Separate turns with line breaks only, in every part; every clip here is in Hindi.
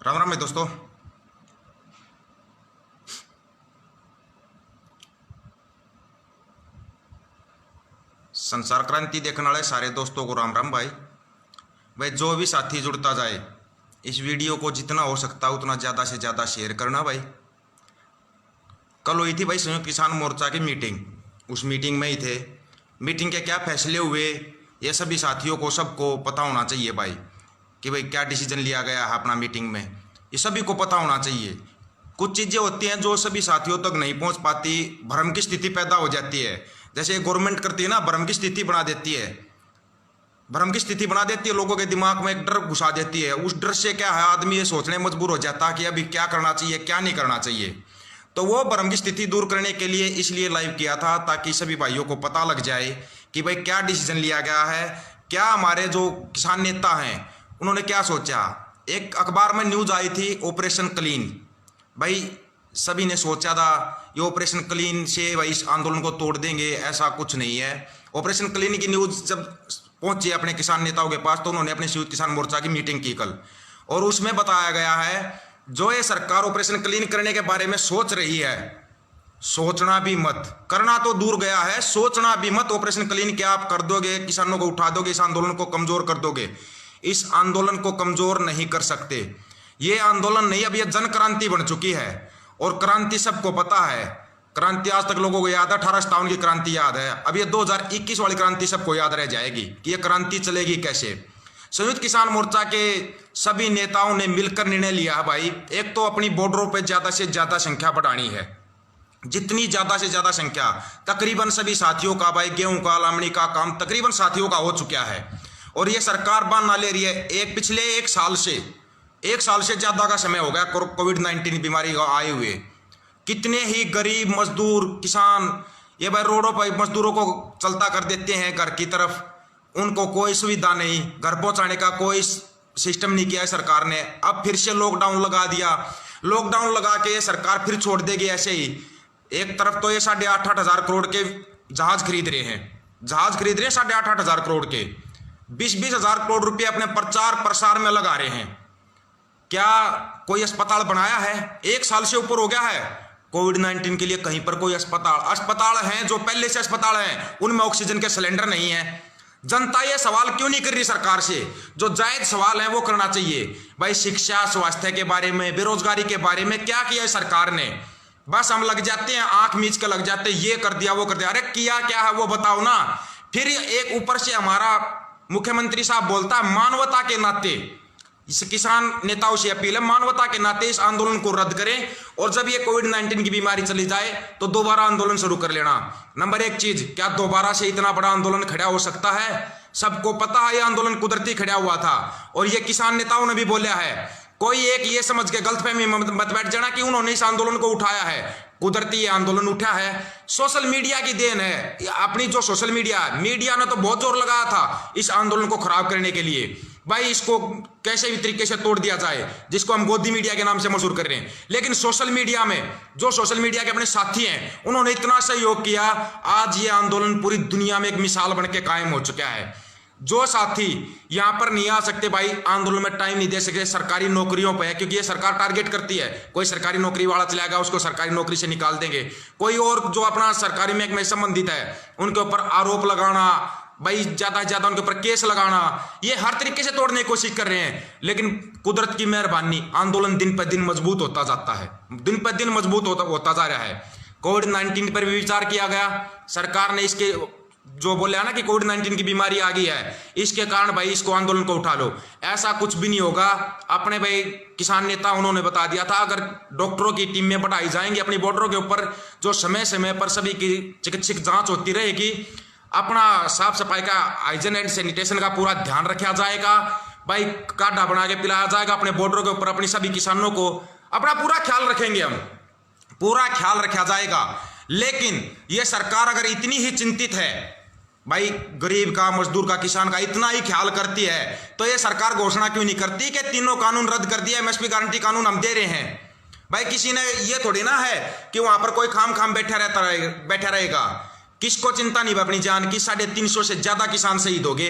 राम राम है दोस्तों। संसार क्रांति देखने वाले सारे दोस्तों को राम राम भाई। भाई जो भी साथी जुड़ता जाए इस वीडियो को जितना हो सकता उतना ज़्यादा से ज़्यादा शेयर करना भाई। कल हुई थी भाई संयुक्त किसान मोर्चा की मीटिंग, उस मीटिंग में ही थे। मीटिंग के क्या फैसले हुए ये सभी साथियों को सबको पता होना चाहिए भाई कि भाई क्या डिसीजन लिया गया है अपना मीटिंग में, ये सभी को पता होना चाहिए। कुछ चीज़ें होती हैं जो सभी साथियों तक नहीं पहुंच पाती, भ्रम की स्थिति पैदा हो जाती है। जैसे गवर्नमेंट करती है ना, भ्रम की स्थिति बना देती है, भ्रम की स्थिति बना देती है, लोगों के दिमाग में एक डर घुसा देती है। उस डर से क्या है, आदमी ये सोचने मजबूर हो जाता है कि अभी क्या करना चाहिए क्या नहीं करना चाहिए। तो वो भ्रम की स्थिति दूर करने के लिए इसलिए लाइव किया था ताकि सभी भाइयों को पता लग जाए कि भाई क्या डिसीजन लिया गया है, क्या हमारे जो किसान नेता हैं उन्होंने क्या सोचा। एक अखबार में न्यूज आई थी ऑपरेशन क्लीन, भाई सभी ने सोचा था ये ऑपरेशन क्लीन से भाई इस आंदोलन को तोड़ देंगे, ऐसा कुछ नहीं है। ऑपरेशन क्लीन की न्यूज जब पहुंची अपने किसान नेताओं के पास तो उन्होंने अपने संयुक्त किसान मोर्चा की मीटिंग की कल, और उसमें बताया गया है जो ये सरकार ऑपरेशन क्लीन करने के बारे में सोच रही है, सोचना भी मत, करना तो दूर गया है, सोचना भी मत। ऑपरेशन क्लीन क्या आप कर दोगे, किसानों को उठा दोगे, इस आंदोलन को कमजोर कर दोगे। इस आंदोलन को कमजोर नहीं कर सकते। ये आंदोलन नहीं, अब ये जन क्रांति बन चुकी है और क्रांति सबको पता है। क्रांति आज तक लोगों को याद है, 1857 की क्रांति याद है, अब ये 2021 वाली क्रांति सबको याद रह जाएगी कि ये क्रांति चलेगी कैसे। संयुक्त किसान मोर्चा के सभी नेताओं ने मिलकर निर्णय लिया है भाई, एक तो अपनी बॉर्डरों पर ज्यादा से ज्यादा संख्या बढ़ानी है, जितनी ज्यादा से ज्यादा संख्या। तकरीबन सभी साथियों का भाई गेहूं का लामड़ी का काम तकरीबन साथियों का हो चुका है और ये सरकार बहाना ले रही है। पिछले एक साल से ज्यादा का समय हो गया कोविड-19 बीमारी आए हुए। कितने ही गरीब मजदूर किसान ये भाई रोडों पर मजदूरों को चलता कर देते हैं घर की तरफ, उनको कोई सुविधा नहीं, घर पहुंचाने का कोई सिस्टम नहीं किया है सरकार ने। अब फिर से लॉकडाउन लगा दिया, लॉकडाउन लगा के सरकार फिर छोड़ देगी ऐसे ही। एक तरफ तो ये 8.5 हजार करोड़ के जहाज खरीद रहे हैं, 8.5 हजार करोड़ के, 20 हजार करोड़ रुपए अपने प्रचार प्रसार में लगा रहे हैं। क्या कोई अस्पताल बनाया है? एक साल से ऊपर हो गया है कोविड-19 के लिए कहीं पर कोई अस्पताल हैं जो पहले से अस्पताल हैं उनमें ऑक्सीजन के सिलेंडर नहीं है। जनता ये सवाल क्यों नहीं कर रही सरकार से? जो जायज सवाल है वो करना चाहिए भाई। शिक्षा स्वास्थ्य के बारे में, बेरोजगारी के बारे में क्या किया है सरकार ने? बस हम लग जाते हैं, आंख मीच के लग जाते हैं, ये कर दिया वो कर दिया। अरे किया क्या है वो बताओ ना। फिर एक ऊपर से हमारा मुख्यमंत्री साहब बोलता है मानवता के नाते, इस किसान नेताओं से अपील है मानवता के नाते इस आंदोलन को रद्द करें और जब ये कोविड-19 की बीमारी चली जाए तो दोबारा आंदोलन शुरू कर लेना। नंबर एक चीज, क्या दोबारा से इतना बड़ा आंदोलन खड़ा हो सकता है? सबको पता है ये आंदोलन कुदरती खड़ा हुआ था और ये किसान नेताओं ने भी बोला है। कोई एक ये समझ के गलतफहमी मत बैठ जाना कि उन्होंने इस आंदोलन को उठाया है, कुदरती ये आंदोलन उठा है, सोशल मीडिया की देन है। अपनी जो सोशल मीडिया ने तो बहुत जोर लगाया था इस आंदोलन को खराब करने के लिए, भाई इसको कैसे भी तरीके से तोड़ दिया जाए, जिसको हम गोदी मीडिया के नाम से मशहूर कर रहे हैं। लेकिन सोशल मीडिया में जो सोशल मीडिया के अपने साथी हैं उन्होंने इतना सहयोग किया, आज ये आंदोलन पूरी दुनिया में एक मिसाल बन के कायम हो चुका है। जो साथी यहां पर नहीं आ सकते भाई, आंदोलन में टाइम नहीं दे सकते, सरकारी नौकरियों पे है, क्योंकि ये सरकार टारगेट करती है। कोई सरकारी नौकरी वाला चला गया उसको सरकारी नौकरी से निकाल देंगे, कोई और जो अपना सरकारी महकमे से संबंधित है उनके ऊपर आरोप लगाना, भाई ज्यादा से ज्यादा उनके ऊपर केस लगाना, ये हर तरीके से तोड़ने की कोशिश कर रहे हैं। लेकिन कुदरत की मेहरबानी आंदोलन दिन पर दिन मजबूत होता जाता है, दिन पर दिन मजबूत होता जा रहा है। कोविड-19 पर भी विचार किया गया, सरकार ने इसके जो बोले ना कि कोविड-19 की बीमारी आ गई है इसके कारण भाई इसको आंदोलन को उठा लो, ऐसा कुछ भी नहीं होगा। अपने भाई किसान नेता उन्होंने बता दिया था अगर डॉक्टरों की टीम में बढ़ाई जाएंगी अपनी बॉर्डरों के ऊपर, जो समय समय पर सभी की चिकित्सक जांच होती रहेगी, अपना साफ सफाई का हाइजीन एंड सैनिटेशन का पूरा ध्यान रखा जाएगा, भाई काढ़ा बना के पिलाया जाएगा अपने बॉर्डरों के ऊपर, अपनी सभी किसानों को अपना पूरा ख्याल रखेंगे, हम पूरा ख्याल रखा जाएगा। लेकिन यह सरकार अगर इतनी ही चिंतित है भाई गरीब का, मजदूर का, किसान का इतना ही ख्याल करती है तो यह सरकार घोषणा क्यों नहीं करती कि तीनों कानून रद्द कर दिया, एमएसपी गारंटी कानून हम दे रहे हैं। भाई किसी ने ये थोड़ी ना है कि वहां पर कोई खाम बैठा रहेगा किसको चिंता नहीं अपनी जान की? 350 से ज्यादा किसान शहीद हो गए।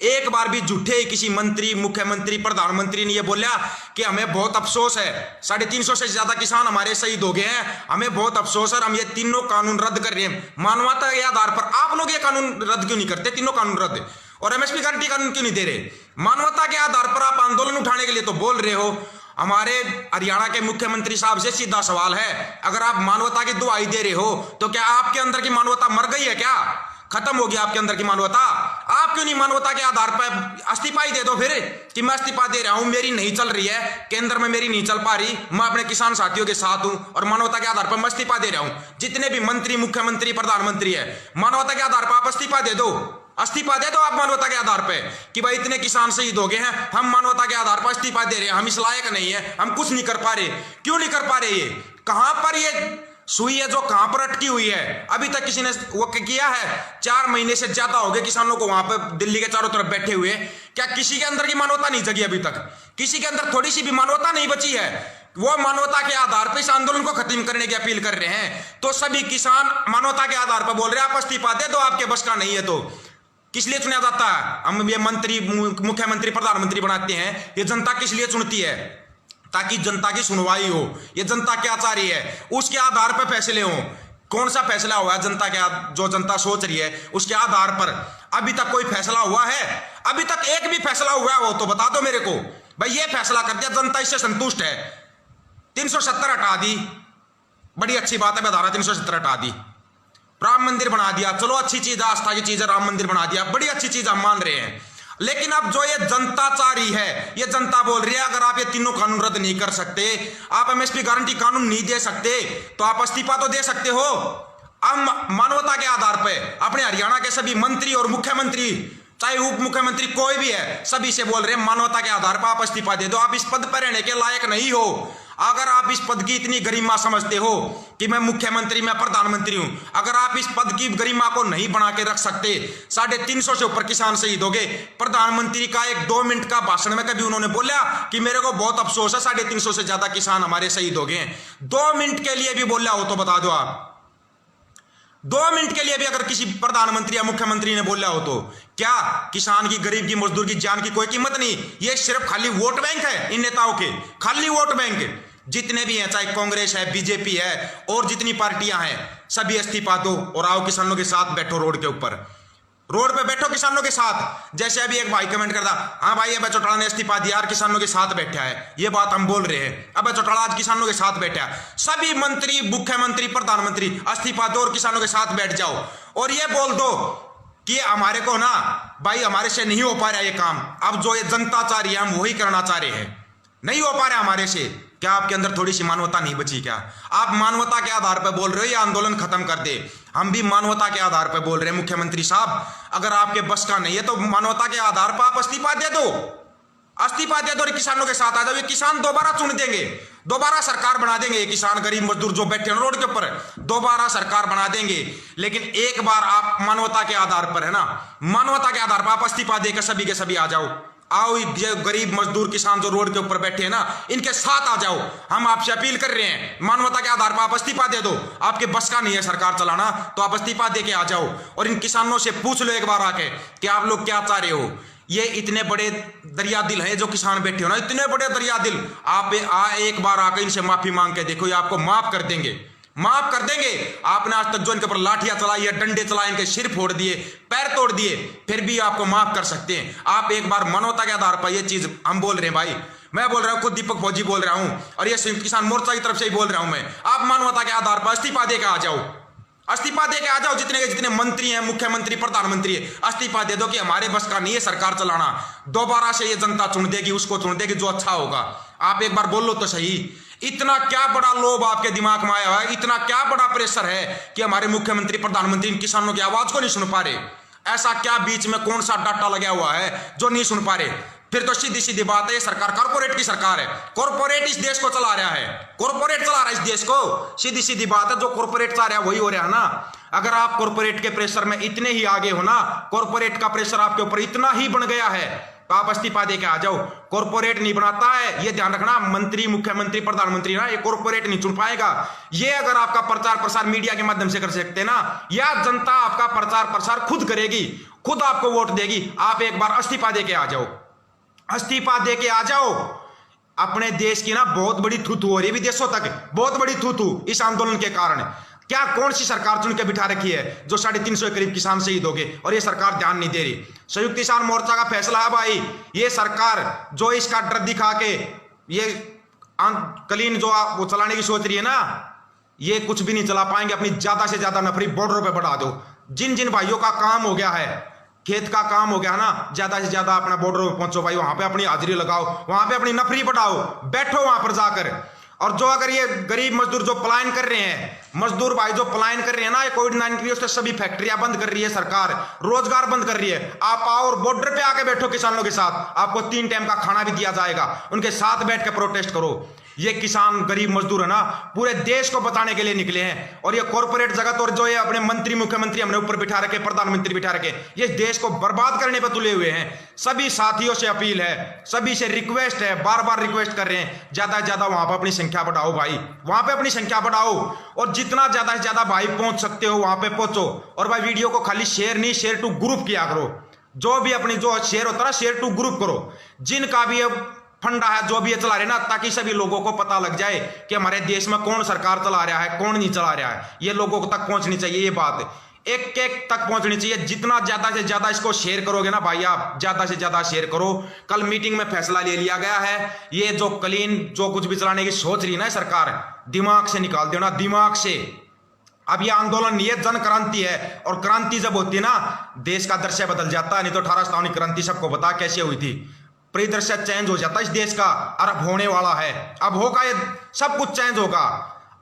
एक बार भी झूठे किसी मंत्री, मुख्यमंत्री, प्रधानमंत्री ने यह बोला कि हमें बहुत अफसोस है, 350 से ज्यादा किसान हमारे शहीद हो गए हैं, हमें बहुत अफसोस है, हम ये तीनों कानून रद्द कर रहे हैं। मानवता के आधार पर आप लोग ये कानून रद्द क्यों नहीं करते? तीनों कानून रद्द, और एमएसपी गारंटी कानून क्यों नहीं दे रहे? मानवता के आधार पर आप आंदोलन उठाने के लिए तो बोल रहे हो। हमारे हरियाणा के मुख्यमंत्री साहब से सीधा सवाल है, अगर आप मानवता की दुहाई दे रहे हो तो क्या आपके अंदर की मानवता मर गई है? क्या खत्म हो गया आपके अंदर की मानवता? आप क्यों नहीं मानवता के आधार पर इस्तीफा ही दे दो फिर, कि मैं इस्तीफा दे रहा हूं, मेरी नहीं चल रही है, केंद्र में मेरी नहीं चल पा रही, मैं अपने किसान साथियों के साथ हूं और मानवता के आधार पर मैं इस्तीफा दे रहा हूं। जितने भी मंत्री, मुख्यमंत्री, प्रधानमंत्री है, मानवता के आधार पर आप इस्तीफा दे दो, इस्तीफा दे दो आप मानवता के आधार पे, कि भाई इतने किसान शहीद हो गए हैं, हम मानवता के आधार पर इस्तीफा दे रहे हैं, हम इस लायक नहीं है, हम कुछ नहीं कर पा रहे। क्यों नहीं कर पा रहे? ये कहां पर ये सुई है जो कहां पर अटकी हुई है? अभी तक किसी ने वो किया है? 4 महीने से ज्यादा हो गए किसानों को वहां पर दिल्ली के चारों तरफ बैठे हुए, क्या किसी के अंदर की मानवता नहीं जगी? अभी तक किसी के अंदर थोड़ी सी भी मानवता नहीं बची है? वो मानवता के आधार पर इस आंदोलन को खत्म करने की अपील कर रहे हैं, तो सभी किसान मानवता के आधार पर बोल रहे हैं आप इस्तीफा दे दो, आपके बस का नहीं है। तो किस लिए चुना जाता है? हम ये मंत्री, मुख्यमंत्री, प्रधानमंत्री बनाते हैं, ये जनता किस लिए चुनती है? ताकि जनता की सुनवाई हो। ये जनता क्या चाह रही है उसके आधार पर फैसले हो। कौन सा फैसला हुआ है जनता के, जो जनता सोच रही है उसके आधार पर? अभी तक कोई फैसला हुआ है? अभी तक एक भी फैसला हुआ है वो तो बता दो मेरे को। भाई ये फैसला कर दिया, जनता इससे संतुष्ट है, 370 हटा दी, बड़ी अच्छी बात है, धारा 370 हटा दी, राम मंदिर बना दिया, चलो अच्छी चीज, आस्था की चीज है, राम मंदिर बना दिया, बड़ी अच्छी चीज हम मान रहे हैं। लेकिन अब जो ये जनता चाह रही है, ये जनता बोल रही है अगर आप ये तीनों कानून रद्द नहीं कर सकते, आप एमएसपी गारंटी कानून नहीं दे सकते, तो आप इस्तीफा तो दे सकते हो। अब मानवता के आधार पर अपने हरियाणा के सभी मंत्री और मुख्यमंत्री, चाहे उप मुख्यमंत्री कोई भी है, सभी से बोल रहे हैं मानवता के आधार पर आप इस्तीफा दे दो, आप इस पद पर रहने के लायक नहीं हो। अगर आप इस पद की इतनी गरिमा समझते हो कि मैं मुख्यमंत्री, मैं प्रधानमंत्री हूं, अगर आप इस पद की गरिमा को नहीं बना के रख सकते, 350 से ऊपर किसान शहीद हो गए, प्रधानमंत्री का एक 2 मिनट का भाषण में कभी उन्होंने बोला कि मेरे को बहुत अफसोस है 350 से ज्यादा किसान हमारे शहीद हो गए? 2 मिनट के लिए भी बोला हो तो बता दो आप। 2 मिनट के लिए भी अगर किसी प्रधानमंत्री या मुख्यमंत्री ने बोला हो तो क्या किसान की, गरीब की, मजदूर की जान की कोई कीमत नहीं? ये सिर्फ खाली वोट बैंक है इन नेताओं के, खाली वोट बैंक। जितने भी हैं, चाहे कांग्रेस है, बीजेपी है और जितनी पार्टियां हैं, सभी इस्तीफा दो और आओ किसानों के साथ बैठो, रोड के ऊपर, रोड पे बैठो किसानों के साथ। जैसे अभी एक भाई कमेंट करता, हाँ भाई अबे चौटाला ने इस्तीफा दिया और किसानों के साथ बैठा है, ये बात हम बोल रहे हैं, अबे चौटाला आज किसानों के साथ बैठा है। सभी मंत्री, मुख्यमंत्री, प्रधानमंत्री इस्तीफा दो और किसानों के साथ बैठ जाओ और ये बोल दो कि हमारे को ना भाई, हमारे से नहीं हो पा रहा ये काम, अब जो ये जनता चाह रही है हम वही करना चाह रहे हैं, नहीं हो पा रहा हमारे से। क्या आपके अंदर थोड़ी सी मानवता नहीं बची? क्या आप मानवता के आधार पर बोल रहे हो ये आंदोलन खत्म कर दे? हम भी मानवता के आधार पर बोल रहे हैं मुख्यमंत्री साहब, अगर आपके बस का नहीं है तो मानवता के आधार पर आप इस्तीफा दे दो, इस्तीफा दे दो और किसानों के साथ आ जाओ। ये किसान दोबारा चुन देंगे, दोबारा सरकार बना देंगे, ये किसान, गरीब, मजदूर जो बैठे हैं रोड के ऊपर, दोबारा सरकार बना देंगे। लेकिन एक बार आप मानवता के आधार पर, है ना, मानवता के आधार पर आप इस्तीफा देकर सभी के सभी आ जाओ। आओ ये गरीब, मजदूर, किसान जो रोड के ऊपर बैठे हैं ना, इनके साथ आ जाओ। हम आपसे अपील कर रहे हैं, मानवता के आधार पर आप इस्तीफा दे दो। आपके बस का नहीं है सरकार चलाना तो आप इस्तीफा दे के आ जाओ और इन किसानों से पूछ लो एक बार आके कि आप लोग क्या चाह रहे हो। ये इतने बड़े दरिया दिल हैं जो किसान बैठे हो ना, इतने बड़े दरिया दिल, आप एक बार आकर इनसे माफी मांग के देखो, ये आपको माफ कर देंगे, माफ कर देंगे। आपने आज तक जो इनके ऊपर लाठियां चलाई है, डंडे चलाए, इनके सिर फोड़ दिए, पैर तोड़ दिए, फिर भी आपको माफ कर सकते हैं। आप एक बार मानवता के आधार पर, ये चीज हम बोल रहे हैं भाई, मैं बोल रहा हूं, खुद दीपक फौजी बोल रहा हूं और ये संयुक्त किसान मोर्चा की तरफ से ही बोल रहा हूं मैं, आप मानवता के आधार पर इस्तीफा देकर आ जाओ, इस्तीफा देके आ जाओ। जितने के जितने मंत्री हैं, मुख्यमंत्री, प्रधानमंत्री है, इस्तीफा दे दो कि हमारे बस का नहीं है सरकार चलाना। दोबारा से ये जनता चुन देगी, उसको चुन देगी जो अच्छा होगा। आप एक बार बोलो तो सही, इतना क्या बड़ा लोभ आपके दिमाग में आया हुआ है, इतना क्या बड़ा प्रेशर है कि हमारे मुख्यमंत्री, प्रधानमंत्री इन किसानों की आवाज को नहीं सुन पा रहे? ऐसा क्या बीच में कौन सा डाटा लगा हुआ है जो नहीं सुन पा रहे? फिर तो सीधी सीधी बात है, ये सरकार कॉर्पोरेट की सरकार है, कॉर्पोरेट इस देश को चला रहा है, कॉर्पोरेट चला रहा है इस देश को। सीधी सीधी बात है, जो कॉर्पोरेट चला रहा है वही हो रहा है ना। अगर आप कॉर्पोरेट के प्रेशर में इतने ही आगे हो ना, कॉर्पोरेट का प्रेशर आपके ऊपर इतना ही बन गया है, तो आप इस्तीफा दे के आ जाओ। कॉर्पोरेट नहीं बनाता है, ये ध्यान रखना। मंत्री, मुख्यमंत्री, प्रधानमंत्री ना, ये कॉर्पोरेट नहीं चुन पाएगा। ये अगर आपका प्रचार प्रसार मीडिया के माध्यम से कर सकते ना, या जनता आपका प्रचार प्रसार खुद करेगी, खुद आपको वोट देगी। आप एक बार इस्तीफा दे के आ जाओ, इस्तीफा दे के आ जाओ। अपने देश की ना बहुत बड़ी थू-थू हो रही है विदेशों तक, बहुत बड़ी थू-थू इस आंदोलन के कारण। क्या कौन सी सरकार चुन के बिठा रखी है जो 350 के करीब किसान शहीद हो गए, और ये सरकार ध्यान नहीं दे रही। संयुक्त किसान मोर्चा का फैसला है भाई, ये सरकार जो इसका डर दिखा के ये कलीन जो वो चलाने की सोच रही है ना, ये कुछ भी नहीं चला पाएंगे। अपनी ज्यादा से ज्यादा नफरी बॉर्डरों पे बढ़ा दो। जिन जिन भाइयों का काम हो गया है, खेत का काम हो गया ना, ज्यादा से ज्यादा अपना बॉर्डर पे पहुंचो भाई, वहां पे अपनी हाजिरी लगाओ, वहां पे अपनी नफरी बढ़ाओ, बैठो वहां पर जाकर। और जो अगर ये गरीब मजदूर जो पलायन कर रहे हैं, मजदूर भाई जो पलायन कर रहे हैं ना, ये कोविड-19 की सभी फैक्ट्रियां बंद कर रही है सरकार, रोजगार बंद कर रही है। आप आओ और बॉर्डर पे आके बैठो किसानों के साथ, आपको 3 टाइम का खाना भी दिया जाएगा। उनके साथ बैठ के प्रोटेस्ट करो। ये किसान गरीब मजदूर है ना, पूरे देश को बचाने के लिए निकले हैं। और ये कॉर्पोरेट जगत और जो ये अपने मंत्री मुख्यमंत्री हमने ऊपर बिठा रखे, प्रधानमंत्री बिठा रखे, ये देश को बर्बाद करने पर तुले हुए हैं। सभी साथियों से अपील है, सभी से रिक्वेस्ट है, बार बार रिक्वेस्ट कर रहे हैं, ज्यादा से ज्यादा वहां पर अपनी संख्या बढ़ाओ भाई, वहां पे अपनी संख्या बढ़ाओ। और जितना ज्यादा से ज्यादा भाई पहुंच सकते हो वहां पे पहुंचो। और भाई वीडियो को खाली शेयर नहीं, शेयर टू ग्रुप किया करो। जो भी अपनी जो शेयर होता है ना, शेयर टू ग्रुप करो। जिनका भी फंडा है जो भी ये चला रहे ना, ताकि सभी लोगों को पता लग जाए कि हमारे देश में कौन सरकार चला रहा है, कौन नहीं चला रहा है। ये लोगों तक पहुंचनी चाहिए, ये बात एक एक तक पहुंचनी चाहिए। जितना ज्यादा से ज्यादा इसको शेयर करोगे ना भाई, आप ज्यादा से ज्यादा शेयर करो। कल मीटिंग में फैसला ले लिया गया है, ये जो कलीन जो कुछ भी चलाने की सोच रही है ना सरकार, दिमाग से निकाल देना, दिमाग से। अब ये आंदोलन नहीं है, जन क्रांति है। और क्रांति जब होती है ना, देश का दृश्य बदल जाता है। नहीं तो 1857 क्रांति सबको पता कैसे हुई थी, परिदृश्य चेंज हो जाता है इस देश का। और अब होने वाला है, अब होगा, ये सब कुछ चेंज होगा।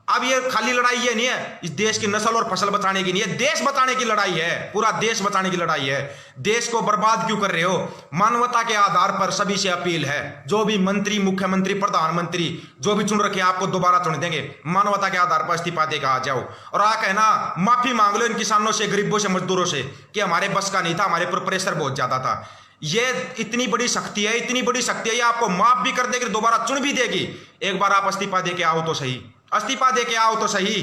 अब ये खाली लड़ाई ये नहीं है इस देश की नस्ल और फसल बचाने की नहीं है, देश बचाने की लड़ाई है, पूरा देश बचाने की लड़ाई है। देश को बर्बाद क्यों कर रहे हो? मानवता के आधार पर सभी से अपील है, जो भी मंत्री, मुख्यमंत्री, प्रधानमंत्री जो भी चुन रखे आपको दोबारा चुन देंगे, मानवता के आधार पर इस्तीफा देकर आ जाओ। और आ कहना माफी मांग लो इन किसानों से, गरीबों से, मजदूरों से कि हमारे बस का नहीं था, हमारे पर प्रेशर बहुत ज्यादा था। ये इतनी बड़ी शक्ति है, इतनी बड़ी शक्ति है, ये आपको माफ भी कर देगी, दोबारा चुन भी देगी। एक बार आप इस्तीफा देके आओ तो सही, इस्तीफा देके आओ तो सही।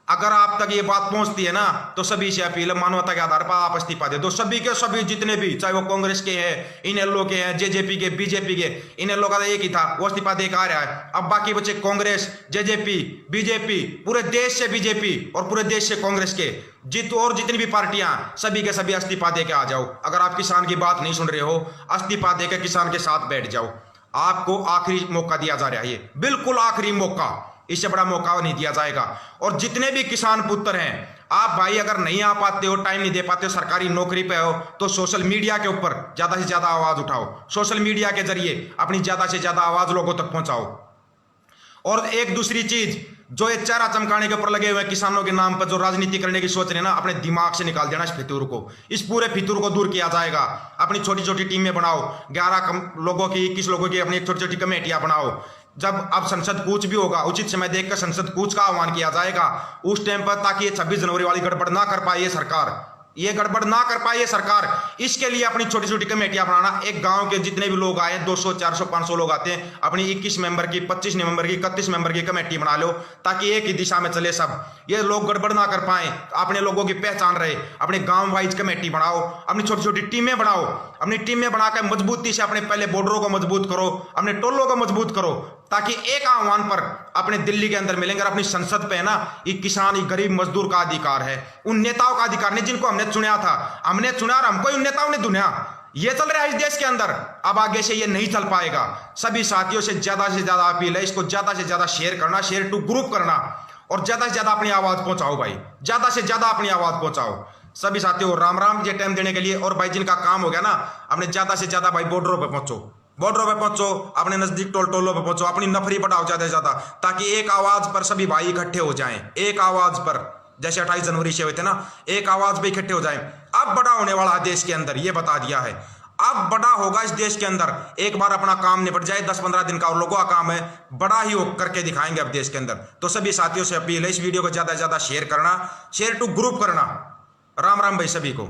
अगर आप तक ये बात पहुंचती है ना, तो सभी से अपील है, मानवता के आधार पर आप इस्तीफा दे दो। सभी के सभी जितने भी, चाहे वो कांग्रेस के हैं, इनेलो के हैं, जेजेपी के, बीजेपी के, इनेलो का एक ही था, वो इस्तीफा देकर आ रहा है। अब बाकी बच्चे कांग्रेस, जेजेपी, बीजेपी, पूरे देश से बीजेपी और पूरे देश से कांग्रेस के जितनी भी पार्टियां, सभी के सभी इस्तीफा देके आ जाओ। अगर आप किसान की बात नहीं सुन रहे हो, इस्तीफा देकर किसान के साथ बैठ जाओ। आपको आखिरी मौका दिया जा रहा है, ये बिल्कुल आखिरी मौका, इससे बड़ा मौका नहीं दिया जाएगा। और जितने भी किसान पुत्र हैं, आप भाई अगर नहीं आ पाते हो, टाइम नहीं दे पाते हो, सरकारी नौकरी पे हो, तो सोशल मीडिया के ऊपर ज्यादा से ज्यादा आवाज उठाओ। सोशल मीडिया के जरिए अपनी ज्यादा से ज्यादा आवाज लोगों तक पहुंचाओ। और एक दूसरी चीज, जो ये चेहरा चमकाने के ऊपर लगे हुए किसानों के नाम पर जो राजनीति करने की सोच रहे हैं ना, अपने दिमाग से निकाल देना इस फितूर को। इस पूरे फितूर को दूर किया जाएगा। अपनी छोटी छोटी टीमें बनाओ, 11 लोगों की, 21 लोगों की अपनी छोटी छोटी कमेटियां बनाओ। जब अब संसद कूच भी होगा, उचित समय देखकर संसद कूच का आह्वान किया जाएगा उस टाइम पर, ताकि ये 26 जनवरी वाली गड़बड़ ना कर पाए ये सरकार, ये गड़बड़ ना कर पाए ये सरकार। इसके लिए अपनी छोटी छोटी कमेटियां बनाना। एक गांव के जितने भी लोग आए, 200, 400, 500 लोग आते हैं, अपनी 21 मेंबर की, 25 मेंबर की, 31 मेंबर की कमेटी बना लो, ताकि एक ही दिशा में चले सब, ये लोग गड़बड़ ना कर पाए। अपने लोगों की पहचान रहे, अपने गांव वाइज कमेटी बनाओ, अपनी छोटी छोटी टीमें बनाओ। अपनी टीमें बनाकर मजबूती से अपने पहले बॉर्डरों को मजबूत करो, अपने टोलों को मजबूत करो, ताकि एक आह्वान पर अपने दिल्ली के अंदर मिलेंगे। अपनी संसद पे है ना, ये किसान, ये गरीब मजदूर का अधिकार है, उन नेताओं का अधिकार नहीं जिनको हमने चुना था। हमने चुना और हमको उन नेताओं ने चुना। ये चल रहा है इस देश के अंदर, अब आगे से ये नहीं चल पाएगा। सभी साथियों से ज्यादा अपील है, इसको ज्यादा से ज्यादा शेयर करना, शेयर टू ग्रुप करना, और ज्यादा से ज्यादा अपनी आवाज पहुंचाओ भाई, ज्यादा से ज्यादा अपनी आवाज पहुंचाओ। सभी साथियों राम राम, ये टाइम देने के लिए। और भाई जिनका काम हो गया ना, अपने ज्यादा से ज्यादा भाई बॉर्डरों पे पहुंचो, बॉर्डरों पे पहुंचो, अपने नजदीक टोलों पे पहुंचो, अपनी नफरी बढ़ाओ ज्यादा से ज्यादा, ताकि एक आवाज पर सभी भाई इकट्ठे हो जाएं। एक आवाज पर, जैसे 28 जनवरी से हुए थे ना, एक आवाज पे इकट्ठे हो जाएं। अब बड़ा होने वाला है देश के अंदर, ये बता दिया है, अब बड़ा होगा इस देश के अंदर। एक बार अपना काम निपट जाए, 10-15 दिन का और लोगों का काम है, बड़ा ही हो करके दिखाएंगे अब देश के अंदर। तो सभी साथियों से अपील है, इस वीडियो को ज्यादा से ज्यादा शेयर करना, शेयर टू ग्रुप करना। राम राम भाई सभी को।